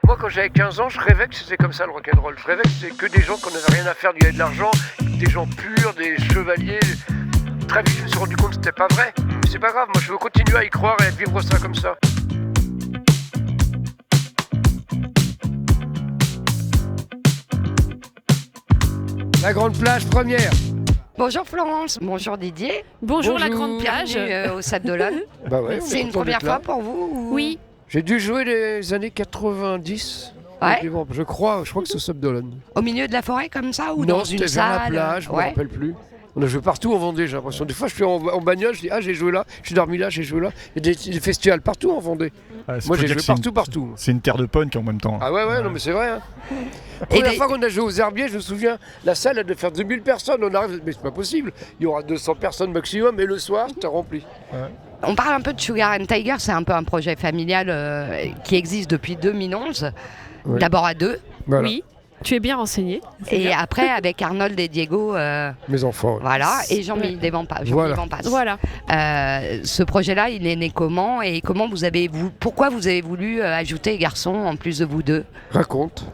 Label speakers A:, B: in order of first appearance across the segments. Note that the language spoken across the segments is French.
A: Moi, quand j'avais 15 ans, je rêvais que c'était comme ça le rock'n'roll. Je rêvais que c'était que des gens qu'on n'avait rien à faire, il y avait de l'argent, des gens purs, des chevaliers. Très vite, je me suis rendu compte que c'était pas vrai. Mais c'est pas grave, moi je veux continuer à y croire et à vivre ça comme ça. La grande plage première.
B: Bonjour Florence, bonjour Didier.
C: Bonjour la grande plage.
B: Bienvenue au Sable d'Olonne.
A: Bah ouais,
B: C'est une première fois pour vous ou...
C: Oui.
A: J'ai dû jouer les années 90.
B: Ouais.
A: Je crois que c'est au Sable d'Olonne.
B: Au milieu de la forêt comme ça ou
A: Non,
B: dans une
A: c'était vers
B: salle?
A: la plage, je me
B: Ouais.
A: rappelle plus. On a joué partout en Vendée, j'ai l'impression. Des fois, je suis en bagnole, je dis j'ai joué là, j'ai dormi là, j'ai joué là. Il y a des festivals partout en Vendée. Moi, j'ai joué partout.
D: C'est une terre de punk en même temps.
A: Ah ouais, non mais c'est vrai. Hein. La
B: Et
A: première fois qu'on a joué aux Herbiers, je me souviens, la salle elle devait faire 2000 personnes. On arrive, mais c'est pas possible. Il y aura 200 personnes maximum et le soir, c'était rempli.
B: On parle un peu de Sugar and Tiger, c'est un peu un projet familial qui existe depuis 2011.
A: Ouais.
B: D'abord à deux,
A: Voilà,
C: Oui. Tu es bien renseigné.
B: et après avec Arnold et Diego,
A: mes enfants.
B: voilà, et Jean-Mi Desvampas.
A: Voilà.
C: Voilà.
B: Ce projet-là, il est né comment et pourquoi vous avez voulu ajouter les garçons en plus de vous deux?
A: Raconte.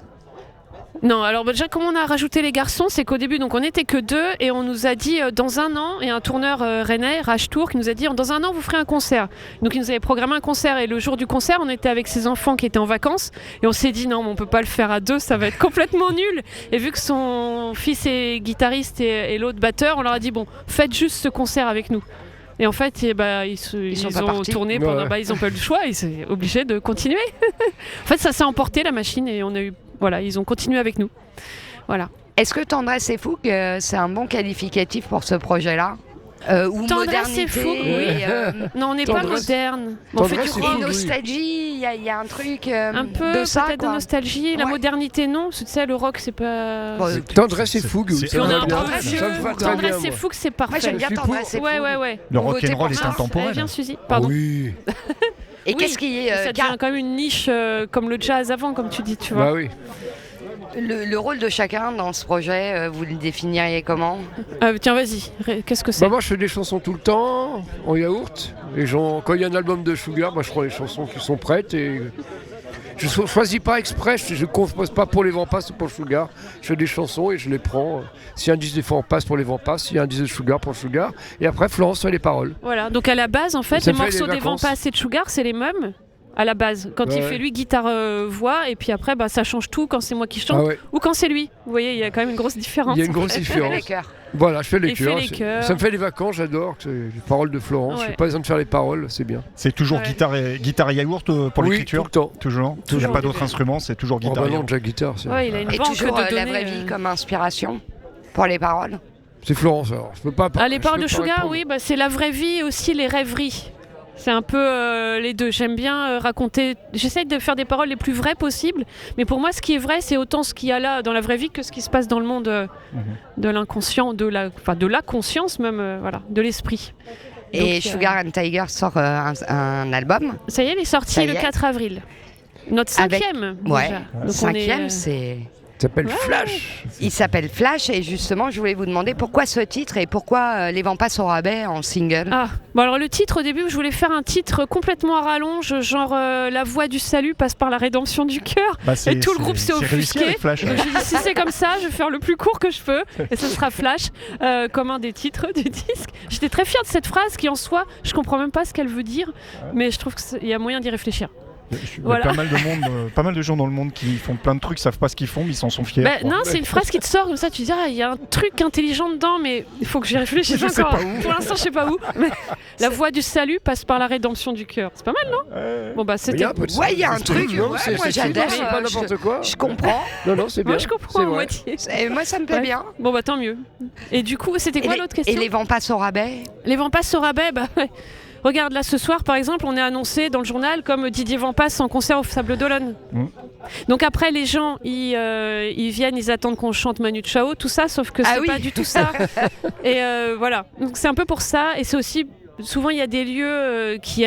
C: Non, alors déjà, comment on a rajouté les garçons, c'est qu'au début, donc on n'était que deux et on nous a dit dans un an, et un tourneur rennais, Rage Tour, qui nous a dit dans un an vous ferez un concert. Donc il nous avait programmé un concert et le jour du concert, on était avec ses enfants qui étaient en vacances et on s'est dit non, mais on peut pas le faire à deux, ça va être complètement nul. Et vu que son fils est guitariste et l'autre batteur, on leur a dit bon, faites juste ce concert avec nous. Et en fait, ils
B: sont pas
C: ont
B: partis.
C: tourné pendant.
A: Ouais.
C: Ils n'ont pas eu le choix, ils sont obligés de continuer. En fait, ça s'est emporté la machine et on a eu. Voilà, ils ont continué avec nous. Voilà.
B: Est-ce que Tendresse et Fougue, c'est un bon qualificatif pour ce projet-là ou
C: Tendresse
B: modernité
C: et Fougue, oui. Non, on n'est pas
A: Tendresse.
C: moderne. On fait du
A: Tendresse et
B: Et
C: rock.
A: Fougue.
B: nostalgie, il y a un truc
C: Un peu
B: de ça,
C: peut-être de
B: quoi.
C: nostalgie. La
B: Ouais.
C: modernité, non. Tu sais, le rock, c'est pas.
B: Bon,
A: Tendresse et fougue, oui,
D: c'est-
A: ça
C: on
A: me
C: a
A: va
C: un
A: bien.
C: tendresse
A: Ça me va très bien.
C: Tendresse et
A: moi.
C: Fougue, c'est
B: Moi
C: parfait.
B: j'aime bien
A: Je suis
B: Tendresse et
C: Ouais,
B: Fougue.
C: ouais, ouais.
D: Le
B: Vous votez
D: rock'n'roll
B: pour
D: est
B: ça
D: intemporel.
C: Viens, Suzy.
A: Ah
C: Pardon.
A: oui.
B: Et
C: Oui,
B: qu'est-ce qui est
C: ça devient quand même une niche comme le jazz avant, comme tu dis, tu vois.
A: Bah oui.
B: le rôle de chacun dans ce projet, vous le définiriez comment?
C: Tiens, vas-y. Qu'est-ce que c'est?
A: Bah moi je fais des chansons tout le temps, en yaourt. Et quand il y a un album de Sugar, je prends les chansons qui sont prêtes et je choisis pas exprès, je ne compose pas pour les Vampas ou pour le Sugar. Je fais des chansons et je les prends. S'il y a un disque des Vampas pour les Vampas, s'il y a un disque de Sugar pour le Sugar. Et après Florence fait les paroles.
C: Voilà, donc à la base, en fait,
A: Ça
C: les
A: fait
C: morceaux
A: les
C: des
A: vacances.
C: Vampas et de Sugar, c'est les mêmes à la base. Quand il
A: Ouais.
C: fait lui guitare-voix, et puis après, ça change tout quand c'est moi qui chante
A: Ah ouais.
C: ou quand c'est lui. Vous voyez, il y a quand même une grosse différence.
A: Il y a une grosse
B: Les
A: différence.
B: cœurs.
A: Voilà, je fais les
C: Il fait
A: chœurs.
C: les chœurs.
A: Ça me fait les vacances, j'adore. C'est les paroles de Florence.
C: Ouais.
A: Je n'ai pas besoin de faire les paroles, c'est bien.
D: C'est toujours
C: Ouais.
D: guitare et yaourt pour
A: Oui,
D: l'écriture
A: tout le temps.
D: Toujours. Il n'y a
C: Toujours
D: pas
C: au
D: d'autres
C: début.
D: instruments, c'est toujours
A: Oh,
D: guitare
A: bah
D: et
A: non,
D: yaourt.
A: de la guitare.
C: Ouais, il a une
B: Et
C: banque
B: toujours
C: de
B: la
C: données,
B: vraie vie comme inspiration pour les paroles?
A: C'est Florence alors. Je peux pas.
C: Ah, les
A: je
C: paroles
A: peux
C: de
A: pas
C: Sugar,
A: répondre.
C: oui, c'est la vraie vie et aussi les rêveries. C'est un peu les deux. J'aime bien raconter. J'essaye de faire des paroles les plus vraies possibles. Mais pour moi, ce qui est vrai, c'est autant ce qu'il y a là dans la vraie vie que ce qui se passe dans le monde de l'inconscient, de la conscience même, voilà, de l'esprit.
B: Et
C: Donc,
B: Sugar and Tiger sort un album.
C: Ça y est, il est sorti
B: Ça y
C: le
B: est.
C: 4 avril. Notre
B: Avec-
C: 5e.
B: Ouais.
C: déjà. Donc on
B: Cinquième,
C: est,
B: c'est...
A: Ça s'appelle Flash.
B: Il s'appelle Flash et justement, je voulais vous demander pourquoi ce titre et pourquoi Les Vampas au rabais en single.
C: Ah, bon alors le titre au début, je voulais faire un titre complètement à rallonge, genre la voix du salut passe par la rédemption du cœur.
D: Bah,
C: Et tout le groupe s'est
D: c'est réussi
C: offusqué.
D: avec Flash.
C: Donc j'ai dit si c'est comme ça, je vais faire le plus court que je peux et ce sera Flash comme un des titres du disque. J'étais très fière de cette phrase qui en soi, je comprends même pas ce qu'elle veut dire, mais je trouve qu'il y a moyen d'y réfléchir.
D: Il y a
C: Voilà.
D: pas mal de gens dans le monde qui font plein de trucs, savent pas ce qu'ils font, mais ils s'en sont fiers.
C: Bah,
D: quoi.
C: non, c'est une phrase qui te sort comme ça, tu te dis il y a un truc intelligent dedans, mais il faut que j'y réfléchisse
D: Je sais
C: encore.
D: pas où.
C: Pour l'instant, je sais pas où. Mais la voix du salut passe par la rédemption du cœur. C'est pas mal, non? Bon bah
A: Il y
C: c'était.
A: a un peu de ça.
B: Ouais, il y a un truc,
A: Non,
B: ouais,
A: c'est-
B: moi,
A: c'est-
B: j'adore,
A: C'est pas n'importe quoi.
B: Je comprends.
A: Non, non, c'est bien.
C: Moi je comprends
A: C'est
C: à
A: vrai.
C: moitié.
B: Et moi, ça me plaît
C: Ouais.
B: bien.
C: Bon bah tant mieux. Et du coup, c'était quoi l'autre question?
B: Et Les Vampas au rabais?
C: Les Vampas au rabais, bah ouais. Regarde, là ce soir par exemple, on est annoncé dans le journal comme Didier Vampas en concert au Sable d'Olonne.
D: Mm.
C: Donc après, les gens, ils viennent, ils attendent qu'on chante Manu Chao, tout ça, sauf que
B: Ah
C: c'est
B: oui.
C: pas du tout ça. Et voilà. Donc c'est un peu pour ça, et c'est aussi souvent il y a des lieux qui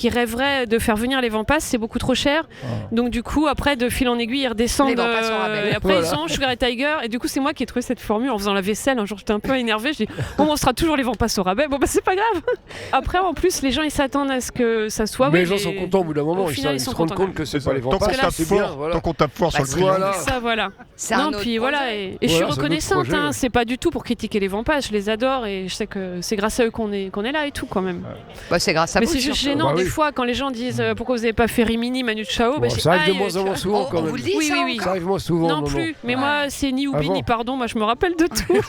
C: rêveraient de faire venir les Vampas, c'est beaucoup trop cher. Donc du coup, après, de fil en aiguille, ils redescendent.
B: Les Vampas sont rabais.
C: Et après, ils sont Sugar et Tiger. Et du coup, c'est moi qui ai trouvé cette formule en faisant la vaisselle. Un jour, j'étais un peu énervée. Je dis, bon, on sera toujours les Vampas au rabais. Bon, bah, c'est pas grave. Après, en plus, les gens, ils s'attendent à ce que ça soit.
A: Mais les gens sont contents au bout d'un moment.
C: Au
A: Ils
C: final, ils
A: se
C: sont
A: rendent
C: contents,
A: compte que c'est
D: C'est
A: pas les
D: Tant
A: Vampas.
D: qu'on
C: que là,
D: tape
A: c'est
D: fort,
A: bien. Voilà.
D: tant qu'on tape fort sur le
B: c'est-
D: triangle.
A: Voilà.
C: Ça, voilà.
B: C'est un
C: Non,
B: autre
C: puis
B: projet.
C: voilà. Et je suis
A: Voilà, c'est un autre
C: reconnaissante.
A: projet, ouais.
C: C'est pas du tout pour critiquer les Vampas. Je les adore et je sais que c'est grâce à eux qu'on est là et tout, quand même.
B: Bah, c'est grâce à
C: Mais
B: vous.
C: c'est juste
B: surtout.
C: gênant
A: Bah
C: des
A: oui.
C: fois quand les gens disent pourquoi vous avez pas fait Rimini, Manu Chao.
A: Bon,
C: Bah, je dis,
A: ça arrive de
C: aïe,
A: moins
C: tu
A: en moins
C: vois.
A: souvent quand
B: On
A: même.
B: vous le dit,
C: Oui,
B: ça,
C: oui, oui.
A: Ça
B: encore
A: arrive moins souvent.
C: Non plus, mais moi c'est ni oubli
A: Avant.
C: ni pardon, moi je me rappelle de tout.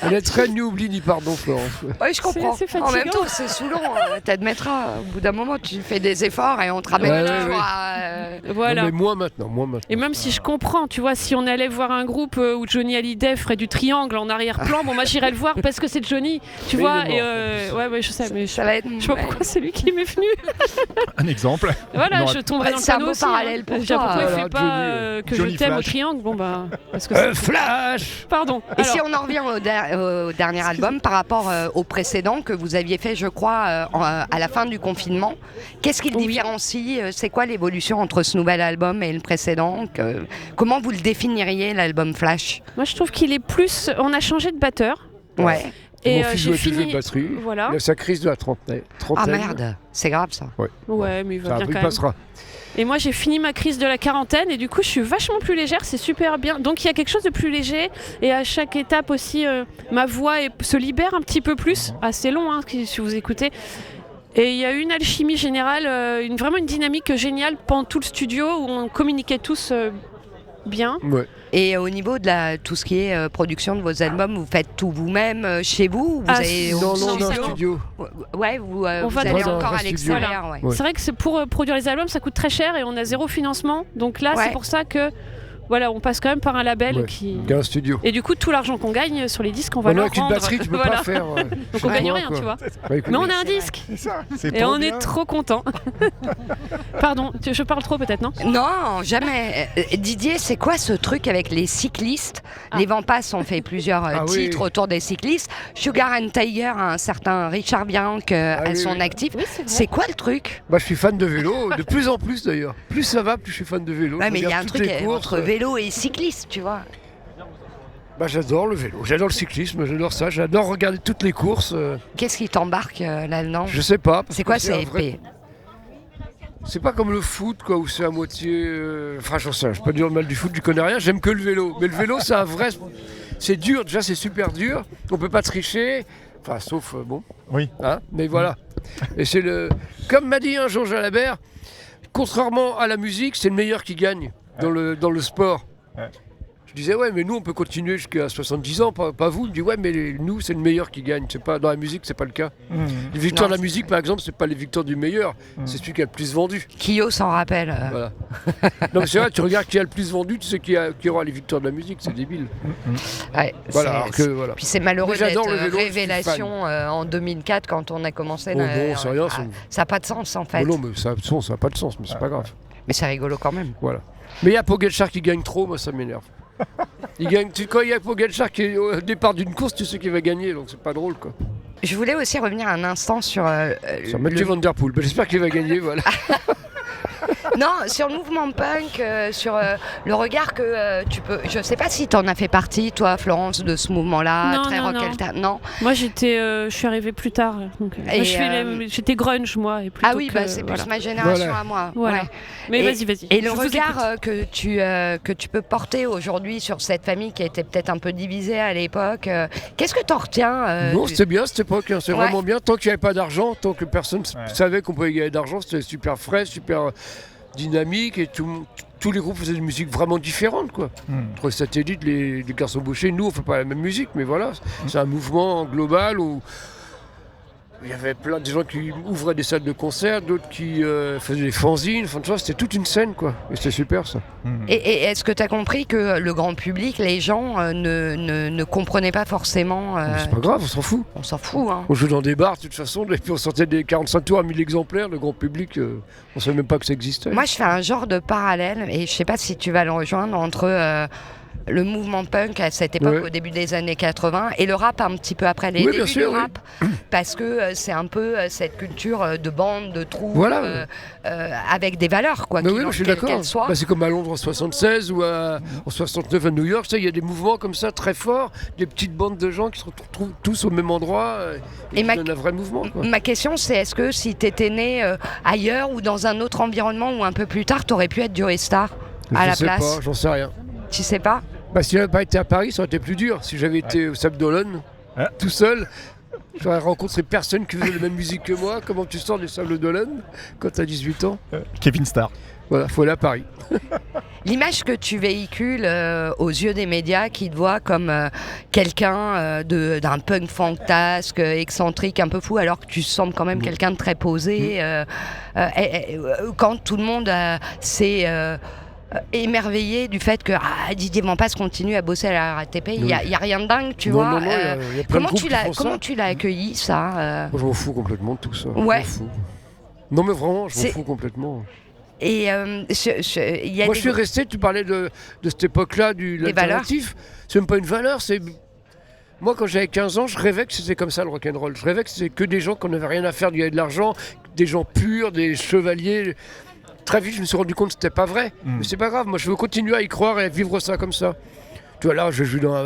A: On est très ni oubli ni pardon, Florence.
B: Oui, je comprends.
C: C'est
B: En
C: fatigant.
B: même temps, c'est saoulant. T'admettras, au bout d'un moment, tu fais des efforts et on te ramène
A: Ouais,
B: toujours
A: ouais, ouais.
B: à.
C: Voilà.
A: Non, mais moins maintenant.
C: Et même si je comprends, tu vois, si on allait voir un groupe où Johnny Hallyday ferait du triangle en arrière-plan, bon, moi j'irais le voir parce que c'est Johnny, tu
A: Mais
C: vois.
A: il est
C: Et ouais, je sais, mais je
B: Ça va être.
C: sais pas pourquoi c'est lui qui m'est venu.
D: Un exemple.
C: Voilà,
D: Non,
C: je tomberai dans le
B: c'est un
C: panneau
B: beau
C: aussi.
B: parallèle pour
C: J'ai
B: toi.
C: pourquoi il
A: Voilà,
C: fait pas
A: Johnny,
C: que
D: Johnny
C: je t'aime au
D: Flash.
C: triangle. Bon bah, parce que c'est-
A: Flash.
C: pardon.
B: Et
C: Alors,
B: si on en revient au dernier album par rapport au précédent que vous aviez fait, je crois, à la fin du confinement, qu'est-ce qui le
C: Oui.
B: différencie C'est quoi l'évolution entre ce nouvel album et le précédent Comment vous le définiriez, l'album Flash
C: moi je trouve qu'il est plus. On a changé de batteur.
B: Ouais.
C: Et
A: Mon fils
C: j'ai
A: doit être
C: fini.
A: de batterie.
C: Voilà.
A: Il a sa crise de la trentaine.
B: Ah merde, c'est grave ça.
C: Ouais, mais il va
A: Ça
C: bien
A: il
C: quand même.
A: passera.
C: Et moi, j'ai fini ma crise de la quarantaine et du coup, je suis vachement plus légère, c'est super bien. Donc, il y a quelque chose de plus léger et à chaque étape aussi, ma voix se libère un petit peu plus. Assez long, hein, si vous écoutez. Et il y a eu une alchimie générale, vraiment une dynamique géniale pendant tout le studio où on communiquait tous bien.
A: Ouais.
B: Et au niveau de tout ce qui est production de vos albums, vous faites tout vous-même chez vous ou vous
C: Ah,
B: avez
A: Non,
C: non,
A: dans un
C: c'est
A: studio.
B: Ouais, vous
C: On va
B: allez
C: dans
A: un
B: encore
A: vrai
B: à
A: studio.
B: l'extérieur. Ouais.
A: Ouais.
C: C'est vrai que pour produire les albums, ça coûte très cher et on a zéro financement. Donc là,
B: Ouais.
C: c'est pour ça que voilà, on passe quand même par un label
A: Ouais.
C: qui.
A: Il y a un studio.
C: Et du coup, tout l'argent qu'on gagne sur les disques, on va
A: Maintenant,
C: leur
A: avec une
C: rendre.
A: batterie, tu peux
C: Voilà.
A: pas faire.
C: Donc on
A: chez
C: gagne
A: toi,
C: rien,
A: quoi.
C: tu vois.
A: Bah, écoute,
C: Mais on a un
B: c'est vrai.
C: disque.
D: C'est ça. C'est
C: Et
D: trop
C: on
D: bien.
C: est trop contents. Pardon, je parle trop peut-être, non?
B: Non, jamais. Didier, c'est quoi ce truc avec les cyclistes Les Vampas ont fait plusieurs
A: Ah oui.
B: titres autour des cyclistes. Sugar and Tiger a un certain Richard Bianchi à
A: oui,
B: son
A: oui.
B: actif.
C: Oui, c'est vrai.
B: C'est quoi le truc
A: Bah, je suis fan de vélo, de plus en plus d'ailleurs. Plus ça va, plus je suis fan de vélo.
B: Ouais,
A: Je
B: mais il y a
A: regarde
B: un
A: toutes
B: truc
A: les courses.
B: entre vélo et cycliste, tu vois.
A: Bah, j'adore le vélo, j'adore le cyclisme, j'adore ça, j'adore regarder toutes les courses.
B: Qu'est-ce qui t'embarque là-dedans
A: Je sais pas. parce
B: C'est
A: que
B: quoi
A: un
B: c'est
A: vrai-
B: épais
A: C'est pas comme le foot, quoi, où c'est à moitié. Enfin, j'en sais, je peux pas dire le mal du foot, je connais rien, j'aime que le vélo. Mais le vélo, c'est un vrai. C'est dur, déjà, c'est super dur, on peut pas tricher. Enfin, sauf, bon,
D: Oui.
A: hein, mais voilà. Et c'est le. Comme m'a dit un Jean Jalabert, contrairement à la musique, c'est le meilleur qui gagne dans le sport.
D: Ouais.
A: Je disais, ouais, mais nous, on peut continuer jusqu'à 70 ans, pas vous. Il me dit, ouais, mais nous, c'est le meilleur qui gagne. C'est pas, dans la musique, c'est pas le cas. Les victoires
B: Non,
A: de la musique, par exemple, c'est pas les victoires du meilleur, c'est celui qui a le plus vendu.
B: Kyo s'en rappelle.
A: Voilà. Non, mais c'est vrai, tu regardes qui a le plus vendu, tu sais qui aura les victoires de la musique, c'est débile.
B: Ouais,
A: Voilà,
B: c'est-
A: alors que, voilà.
B: Puis c'est malheureux
A: Moi, j'adore
B: cette
A: le vélo, je suis
B: révélation en 2004 quand on a commencé.
A: Oh non, c'est rien,
B: ça n'a pas de sens en fait.
A: Oh non, mais ça n'a pas de sens, mais c'est pas grave.
B: Mais c'est rigolo quand même.
A: Voilà. Mais il y a Pogacar qui gagne trop, moi ça m'énerve. Quand il y a Pogacar qui est au départ d'une course, tu sais qu'il va gagner, donc c'est pas drôle quoi.
B: Je voulais aussi revenir un instant sur.
A: Sur Mathieu Van Der Poel, ben, j'espère qu'il va gagner, voilà.
B: Non, sur le mouvement punk, sur le regard que tu peux. Je sais pas si tu en as fait partie, toi, Florence, de ce mouvement-là,
C: Non,
B: très
C: non,
B: rock
C: non.
B: alter. Non.
C: Moi, je suis arrivée plus tard. Donc,
B: Et,
C: moi, j'étais grunge, moi. Et plutôt
B: Ah oui,
C: que,
B: bah, c'est
C: voilà.
B: plus ma génération
A: Voilà.
B: à moi.
C: Voilà.
B: Ouais.
C: Mais
B: Et-
C: vas-y.
B: Et le
C: Je vous
B: regard
C: écoute.
B: que tu peux porter aujourd'hui sur cette famille qui était peut-être un peu divisée à l'époque, qu'est-ce que tu en retiens
A: Non, c'était bien cette époque, hein, c'est
B: Ouais.
A: vraiment bien. Tant qu'il n'y avait pas d'argent, tant que personne savait qu'on pouvait gagner d'argent, c'était super frais, super dynamique et tous les groupes faisaient une musique vraiment différente quoi. Entre Satellite, les Garçons Bouchers, nous on fait pas la même musique, mais voilà, c'est un mouvement global où il y avait plein de gens qui ouvraient des salles de concert, d'autres qui faisaient des fanzines, enfin tu vois, c'était toute une scène quoi. Et c'était super ça.
B: Et est-ce que tu as compris que le grand public, les gens ne comprenaient pas forcément
A: Mais c'est pas grave, on s'en fout.
B: On s'en fout, hein.
A: On joue dans des bars de toute façon, et puis on sortait des 45 tours à 1000 exemplaires, le grand public, on savait même pas que ça existait.
B: Moi, je fais un genre de parallèle, et je sais pas si tu vas le rejoindre, entre le mouvement punk à cette époque, au début des années 80, et le rap un petit peu après les débuts du rap, parce que c'est un peu cette culture de bande, de troupe, avec des valeurs, quoi.
A: Oui, je suis d'accord. C'est comme à Londres en 76 ou en 69 à New York, il y a des mouvements comme ça très forts, des petites bandes de gens qui se retrouvent tous au même endroit et qui donnent un vrai mouvement, quoi.
B: Ma question, c'est est-ce que si tu étais né ailleurs ou dans un autre environnement ou un peu plus tard, tu aurais pu être Joey Star à la place?
A: Je sais pas, j'en sais rien.
B: Tu sais pas?
A: Si j'avais pas été à Paris, ça aurait été plus dur. Si j'avais été au Sable d'Olonne, tout seul, j'aurais rencontré personne qui faisait la même musique que moi. Comment tu sors du Sable d'Olonne quand tu as 18 ans?
D: Kevin Starr.
A: Voilà, faut aller à Paris.
B: L'image que tu véhicules aux yeux des médias qui te voient comme quelqu'un d'un punk fantasque, excentrique, un peu fou, alors que tu sembles quand même quelqu'un de très posé. Quand tout le monde s'est émerveillé du fait que Didier Vampas continue à bosser à la RATP, il n'y a rien de dingue, tu vois.
A: Non, y a plein de groupes qui font ça.
B: Comment tu l'as accueilli, ça?
A: Moi, je m'en fous complètement de tout ça.
B: Ouais.
A: Non, mais vraiment, je m'en fous complètement.
B: Et
A: moi, je suis resté, tu parlais de cette époque-là, de l'alternatif. C'est même pas une valeur, c'est... Moi, quand j'avais 15 ans, je rêvais que c'était comme ça, le rock'n'roll. Je rêvais que c'était que des gens qui n'avaient rien à faire, il y avait de l'argent, des gens purs, des chevaliers. Très vite, je me suis rendu compte que c'était pas vrai. Mais c'est pas grave, moi, je veux continuer à y croire et à vivre ça comme ça. Tu vois, là, je joue dans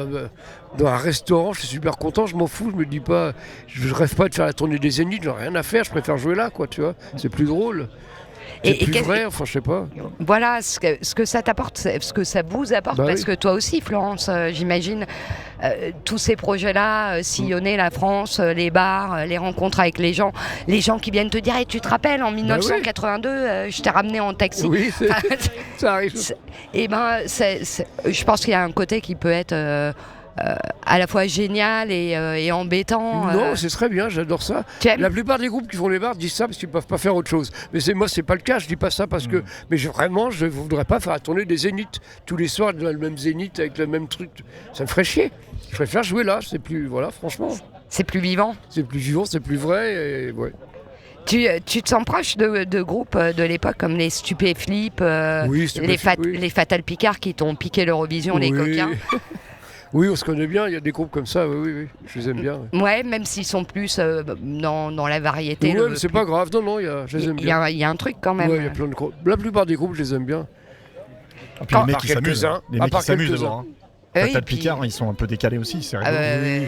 A: un restaurant, je suis super content, je m'en fous, je me dis pas... Je rêve pas de faire la tournée des Zéniths, j'en ai rien à faire, je préfère jouer là, quoi, tu vois. C'est plus drôle. C'est plus vrai, enfin je sais pas.
B: Voilà ce que ça t'apporte, ce que ça vous apporte, parce que toi aussi, Florence, j'imagine, tous ces projets-là, sillonner la France, les bars, les rencontres avec les gens qui viennent te dire hey, tu te rappelles, en 1982, je t'ai ramené en taxi.
A: Oui, ça arrive.
B: Je pense qu'il y a un côté qui peut être... à la fois génial et embêtant.
A: Non, c'est très bien, j'adore ça. La plupart des groupes qui font les bars disent ça parce qu'ils ne peuvent pas faire autre chose. Mais moi, c'est pas le cas, je dis pas ça parce que... Mais vraiment, je ne voudrais pas faire la tournée des Zéniths. Tous les soirs, dans le même Zénith, avec le même truc. Ça me ferait chier. Je préfère jouer là, c'est plus... Voilà, franchement.
B: C'est plus vivant.
A: C'est plus vivant, c'est plus vrai, et ouais.
B: Tu te sens proche de groupes de l'époque comme les Stupéflip, les Fatal Picard qui t'ont piqué l'Eurovision, les coquins.
A: Oui, on se connaît bien, il y a des groupes comme ça, oui, je les aime bien.
B: Ouais, même s'ils sont plus dans la variété.
A: Ouais, mais c'est pas grave, non, je les aime bien.
B: Il y a un truc quand même.
A: Ouais, il y a plein de groupes. La plupart des groupes, je les aime bien.
D: Et puis les mecs qui s'amusent. Les mecs qui s'amusent d'abord. Fatal Picard, ils sont un peu Didier, c'est rigolo.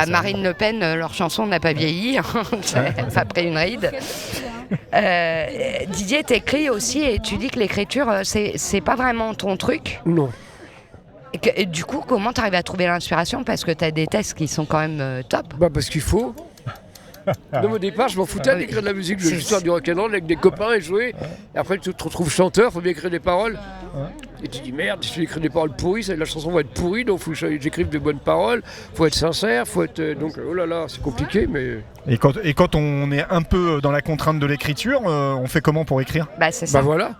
B: Marine Le Pen, leur chanson n'a pas vieilli, ça a pris une ride. Didier, t'écris aussi et tu dis que l'écriture, c'est pas vraiment ton truc.
A: Non.
B: Et du coup, comment tu arrives à trouver l'inspiration? Parce que tu as des textes qui sont quand même top.
A: Parce qu'il faut. Non, au départ, je m'en foutais d'écrire de la musique. Je voulais juste faire du rock'n'roll avec des copains et jouer. Et après, tu te retrouves chanteur, il faut bien écrire des paroles. Et tu dis merde, si je écris des paroles pourries, la chanson va être pourrie, donc il faut que j'écrive de bonnes paroles. Il faut être sincère, faut être. Donc, oh là là, c'est compliqué, mais.
D: Et quand on est un peu dans la contrainte de l'écriture, on fait comment pour écrire?
B: C'est ça.
A: Voilà.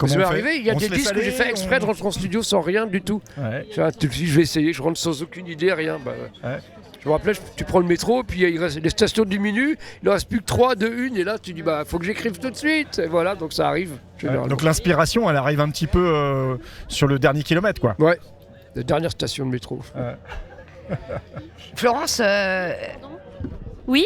A: Ça m'est arrivé, il y a des disques que j'ai fait exprès de rentrer en studio sans rien du tout. Je vais essayer, je rentre sans aucune idée, rien. Je me rappelais, tu prends le métro, puis il reste les stations diminuent, il ne reste plus que 3, 2, 1, et là tu dis faut que j'écrive tout de suite. Et voilà, donc ça arrive.
D: Donc l'inspiration, elle arrive un petit peu sur le dernier kilomètre, quoi.
A: Ouais, la dernière station de métro.
B: Florence,
C: oui.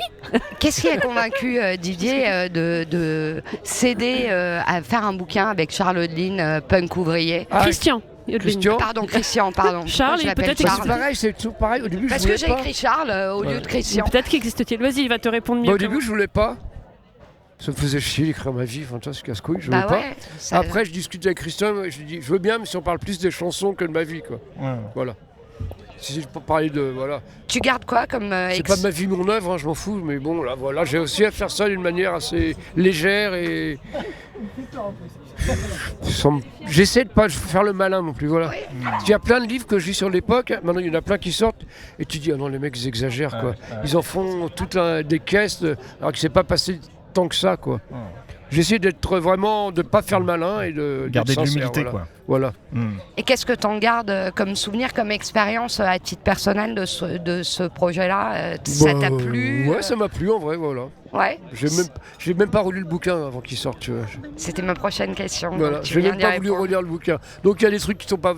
B: Qu'est-ce qui a convaincu Didier de céder à faire un bouquin avec Charles Odeline, punk ouvrier?
C: Christian.
B: Christian, pardon.
C: Charles, peut-être.
A: C'est pareil, c'est toujours pareil. Au début,
B: parce que j'ai écrit Charles au lieu de Christian.
C: Peut-être qu'existe-t-il. Vas-y, il va te répondre mieux.
A: Au début, je voulais pas. Ça me faisait chier d'écrire ma vie, c'est casse-couille, je veux pas. Après, je discutais avec Christian, je lui dis, je veux bien, mais si on parle plus des chansons que de ma vie, quoi. Voilà. Si je peux parler de... Voilà.
B: Tu gardes quoi comme...
A: C'est pas ma vie, mon œuvre, je m'en fous, mais bon, là, voilà, j'ai aussi à faire ça d'une manière assez légère et... J'essaie de pas faire le malin non plus, voilà. Il y a plein de livres que je lis sur l'époque, maintenant il y en a plein qui sortent, et tu dis, ah non, les mecs, ils exagèrent, quoi. Ils en font toutes des caisses, alors qu'il s'est pas passé tant que ça, quoi. J'essaie d'être vraiment, de pas faire le malin et de
D: garder de l'humilité,
A: voilà.
B: Et qu'est-ce que t'en gardes comme souvenir, comme expérience à titre personnel de ce projet-là? Ça t'a plu?
A: Ouais, ça m'a plu en vrai, voilà.
B: Ouais.
A: J'ai même pas relu le bouquin avant qu'il sorte, tu vois.
B: C'était ma prochaine question.
A: Voilà, j'ai même pas voulu relire le bouquin. Donc il y a des trucs qui sont pas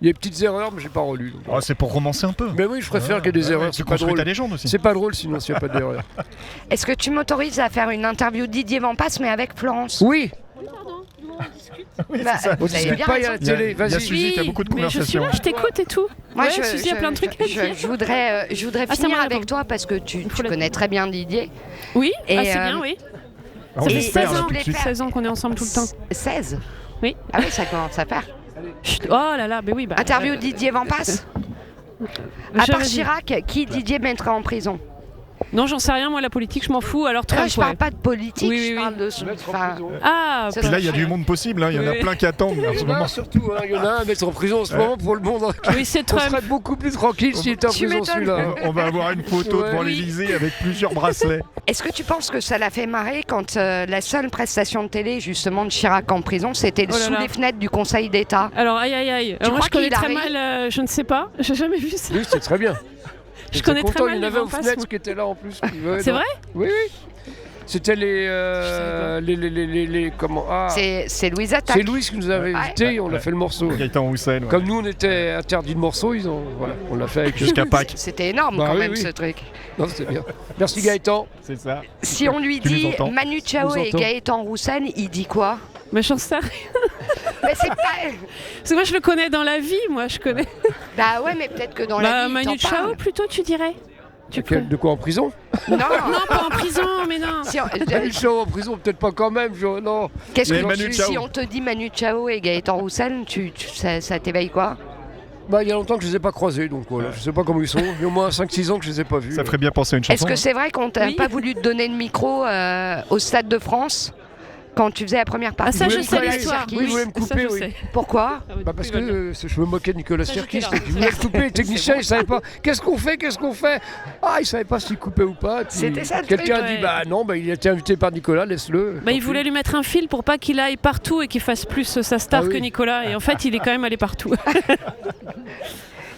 A: Il y a des petites erreurs, mais j'ai pas relu.
D: C'est pour romancer un peu.
A: Mais oui, je préfère qu'il y ait des erreurs.
D: C'est pas drôle. Ta légende aussi.
A: C'est pas drôle sinon s'il n'y a pas d'erreur.
B: Est-ce que tu m'autorises à faire une interview Didier Vampas, mais avec Florence?
A: Oui.
D: Oui,
B: vous avez bien
A: pas
B: raison.
A: à la télé, vas-y.
D: Il y a Suzy qui a beaucoup de conversations.
C: Je t'écoute et tout.
B: Moi,
C: ouais, Suzy, il y a plein de trucs à dire.
B: Je voudrais finir avec toi parce que tu connais très bien Didier.
C: Oui,
B: et
C: c'est bien, oui.
D: Ça
C: fait 16 ans qu'on est ensemble tout le temps.
B: 16
C: Oui.
B: Ah oui, ça commence à faire.
C: Oh là là, mais oui.
B: Interview Didier Vampas. À part Chirac, qui Didier mettra en prison?
C: Non, j'en sais rien, moi, la politique, je m'en fous. Alors, Trump,
B: je parle pas de politique,
C: oui,
B: je parle de...
C: Ah,
D: puis là, il y a du monde possible, il y en a plein qui attendent en ce moment.
A: Surtout, il y en a un à mettre en prison en ce moment pour le monde.
C: Oui, c'est Trump.
A: On serait beaucoup plus tranquille s'il était en prison celui-là.
D: On va avoir une photo devant l'Elysée avec plusieurs bracelets.
B: Est-ce que tu penses que ça l'a fait marrer quand la seule prestation de télé, justement, de Chirac en prison, c'était sous les fenêtres du Conseil d'État?
C: Alors, aïe. Moi, je connais très mal, je ne sais pas, j'ai jamais vu ça.
A: Oui, c'est très bien.
C: Je connais très mal
A: il y en avait aux fenêtres qui étaient là en plus.
C: C'est vrai?
A: Oui. C'était les comment
B: c'est Louise Attaque.
A: C'est Louise qui nous avait invités et on a fait le morceau.
D: Gaëtan Roussel.
A: Comme nous on était interdits de morceaux, on l'a fait avec
D: jusqu'à Pâques.
B: C'était énorme quand même ce truc.
A: Non, c'était bien. Merci Gaëtan.
D: C'est ça.
B: Si on lui dit Manu Chao et Gaëtan Roussel, il dit quoi?
C: Mais j'en sais rien.
B: Mais c'est pas...
C: Parce que moi je le connais dans la vie, je connais.
B: Bah ouais, mais peut-être que dans la vie,
C: Manu Chao plutôt, tu dirais.
A: De quoi, en prison?
B: Non,
C: pas en prison, mais non.
A: Manu Chao en prison, peut-être pas quand même. Non.
B: Qu'est-ce que si on te dit Manu Chao et Gaëtan Roussel, ça t'éveille quoi?
A: Il y a longtemps que je les ai pas croisés, donc voilà, je sais pas comment ils sont. Il y a au moins 5-6 ans que je les ai pas vus.
D: Ça ferait bien penser à une chanson.
B: Est-ce que c'est vrai qu'on t'a pas voulu te donner le micro au Stade de France quand tu faisais la première partie?
C: Ça, je sais l'histoire.
A: Oui, vous voulez me couper, oui.
B: Pourquoi?
A: Parce que je me moquais de Nicolas Sirkis. Il voulait me couper, les techniciens, ils savaient pas. Qu'est-ce qu'on fait? Ils savaient pas s'il coupait ou pas.
B: C'était ça le truc.
A: Quelqu'un a dit, non, il a été invité par Nicolas, laisse-le.
C: Il voulait lui mettre un fil pour pas qu'il aille partout et qu'il fasse plus sa star que Nicolas. Et en fait, il est quand même allé partout.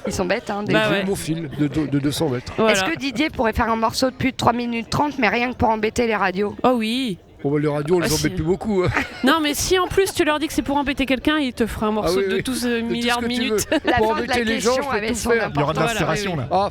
B: Ils sont bêtes, hein.
A: Mon fil de 200 mètres.
B: Voilà. Est-ce que Didier pourrait faire un morceau de plus de 3 minutes 30, mais rien que pour embêter les radios?
C: Oh oui.
A: Les radios, on les embête plus beaucoup.
C: Non, mais si en plus tu leur dis que c'est pour embêter quelqu'un, il te fera un morceau de 12 milliards de minutes.
B: La
A: pour
B: fin de la
A: embêter les gens,
B: question avait son
D: Il y aura de l'inspiration là.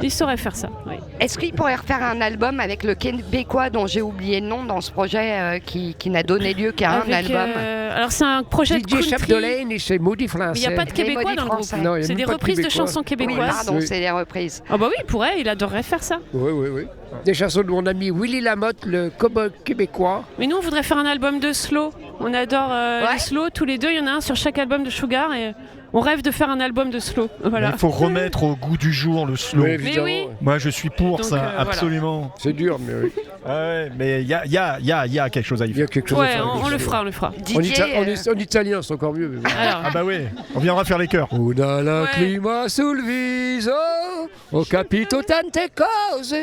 C: Il saurait faire ça. Oui.
B: Est-ce qu'il pourrait refaire un album avec le Québécois dont j'ai oublié le nom dans ce projet qui n'a donné lieu qu'à un album?
C: Alors c'est un projet de country.
A: Chapdelaine et c'est Maudit Français.
C: Il n'y a pas de Québécois dans le groupe. C'est des reprises de chansons québécoises.
B: Oui, pardon, c'est des reprises.
C: Ah bah oui, il pourrait, il adorerait faire ça.
A: Oui. Des chansons de mon ami Willy Lamotte, le cowboy québécois.
C: Mais nous on voudrait faire un album de slow. On adore les slow, tous les deux, il y en a un sur chaque album de Sugar et... On rêve de faire un album de slow. Voilà.
D: Il faut remettre au goût du jour le slow.
C: Mais oui.
D: Moi, je suis pour ça, absolument.
A: Voilà. C'est dur, mais oui.
D: Mais il y a quelque chose à y faire.
A: Il y a quelque chose à faire.
C: On le fera.
A: En italien, c'est encore mieux.
D: Ah bah oui, on viendra faire les chœurs.
A: Una lacrima sul viso, au capito tante cose.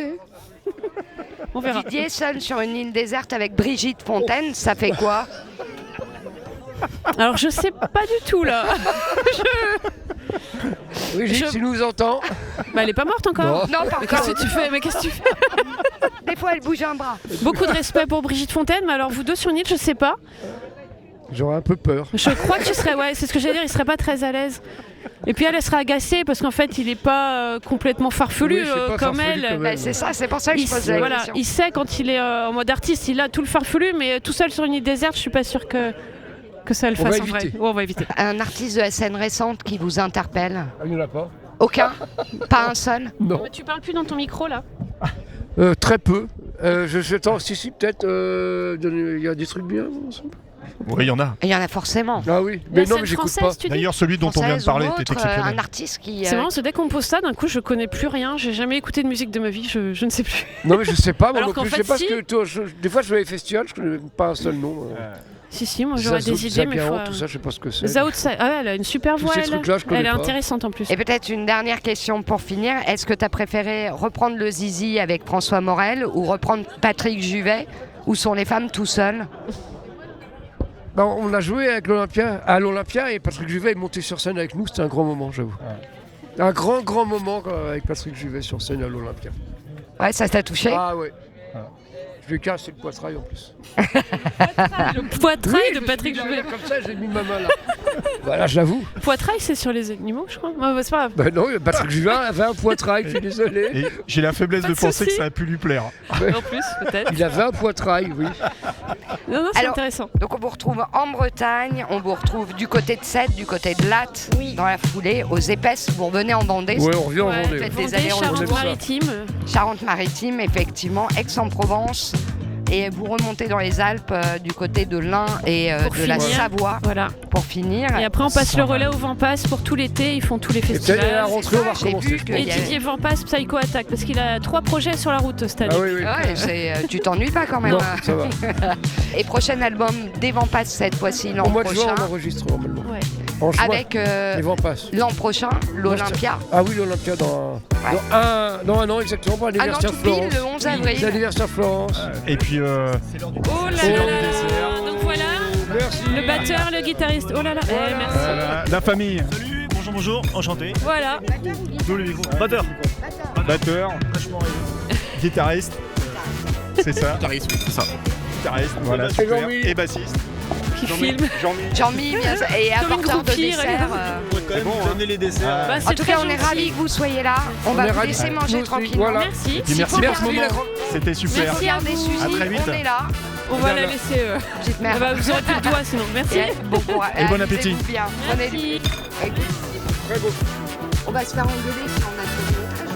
C: On verra.
B: Didier seul sur une île déserte avec Brigitte Fontaine, ça fait quoi?
C: Alors je sais pas du tout là.
A: Brigitte, tu nous entends?
C: Elle est pas morte encore.
B: Non, pas encore.
C: Qu'est-ce que tu fais?
B: Des fois elle bouge un bras.
C: Beaucoup de respect pour Brigitte Fontaine, mais alors vous deux sur une île, je sais pas.
A: J'aurais un peu peur.
C: Je crois que tu serais, c'est ce que j'allais dire, il serait pas très à l'aise. Et puis elle serait agacée parce qu'en fait il est pas complètement farfelu comme elle.
B: C'est ça, c'est pour ça que je pose la question.
C: Il sait quand il est en mode artiste, il a tout le farfelu, mais tout seul sur une île déserte, je suis pas sûre que ça le fasse en vrai. On va éviter.
B: Un artiste de la scène récente qui vous interpelle?
A: Il n'y en a pas.
B: Aucun? Pas un seul?
A: Non.
C: Tu parles plus dans ton micro là?
A: Très peu. Si, peut-être. Il y a des trucs bien.
D: Oui, il y en a.
B: Il y en a forcément.
A: Ah oui, mais non, mais j'écoute pas.
D: D'ailleurs, celui dont on vient de parler était exceptionnel.
B: Un artiste qui.
C: C'est marrant, dès qu'on me pose ça, d'un coup, je connais plus rien. J'ai jamais écouté de musique de ma vie, je ne sais plus.
A: Non, mais je sais pas. Moi,
C: alors qu'en fait,
A: je sais pas ce que. Des fois, je vais à des festivals, je connais pas un seul nom.
C: Si, moi j'aurais des idées, mais faut...
A: tout ça, je sais pas ce que c'est.
C: Zaout, elle a une super voix, elle est intéressante en plus.
B: Et peut-être une dernière question pour finir. Est-ce que tu as préféré reprendre le Zizi avec François Morel ou reprendre Patrick Juvet? Où sont les femmes tout seules?
A: On a joué avec à l'Olympia et Patrick Juvet est monté sur scène avec nous. C'était un grand moment, j'avoue. Un grand moment avec Patrick Juvet sur scène à l'Olympia.
B: Ouais, ça t'a touché?
A: Ah ouais. Je vais casser le poitrail en plus.
C: Le poitrail de Patrick Juvin.
A: Comme ça, j'ai mis ma main là. Voilà, j'avoue.
C: Poitrail, c'est sur les animaux, je crois. C'est pas grave.
A: Bah non, Patrick Juvin avait un poitrail, je suis désolé.
D: Et j'ai la faiblesse de penser que ça a pu lui plaire.
C: En plus, peut-être.
A: Il avait un poitrail, oui.
C: Non, c'est intéressant.
B: Donc on vous retrouve en Bretagne, on vous retrouve du côté de Sète, du côté de Latte, dans la foulée, aux Épaisses. Vous revenez en Vendée.
A: Ouais, on revient en Vendée.
B: Faites des
C: Vendée,
B: allers-retours.
C: Charente-Maritime.
B: Charente-Maritime, effectivement, Aix-en-Provence. Et vous remontez dans les Alpes du côté de l'Ain et de la Savoie pour finir.
C: Et après, on passe le relais au Vampas pour tout l'été. Ils font tous les festivals.
A: Et à la rentrée, on va recommencer.
C: Et Didier Vampas, Psycho Attack, parce qu'il a 3 projets sur la route cette année.
A: Ah oui.
B: Ouais, tu t'ennuies pas quand même.
A: Non, ça va.
B: Et prochain album des Vampas cette fois-ci l'an
A: prochain. Au mois de juin, on enregistre normalement.
C: Ouais.
B: Avec l'an prochain, l'Olympia.
A: Ah oui, l'Olympia dans un an exactement pour l'anniversaire de Florence.
B: Le 11 avril.
A: L'anniversaire Florence.
D: Et puis
C: oh là là. Donc voilà.
A: Merci.
C: Le batteur, le guitariste. Oh là là.
A: Voilà.
C: Merci.
D: La famille.
E: Salut, bonjour, enchanté.
C: Voilà.
E: Batteur.
D: Guitariste. C'est ça.
E: Guitariste, oui, c'est ça.
D: Guitariste, voilà, super. Et bassiste.
C: Qui filme.
B: Jean-Mi, et apporteur de dessert.
E: On pourrait quand même vous donner les desserts.
C: Bah,
B: En tout cas, on est ravis que vous soyez là. On va vous laisser manger tranquillement.
A: Voilà.
C: Merci.
D: Merci pour ce moment. C'était super.
C: Merci à
B: Regardez
C: vous.
B: Suzy,
D: À très vite.
B: on est là.
C: On va la laisser.
B: Petite
C: Ah
B: mère.
C: bah, vous aurez plus le doigt sinon. Merci.
B: Bon courage.
D: Et bon appétit.
B: Amusez-vous bien.
C: Merci.
B: On va se faire engueuler si on a trouvé.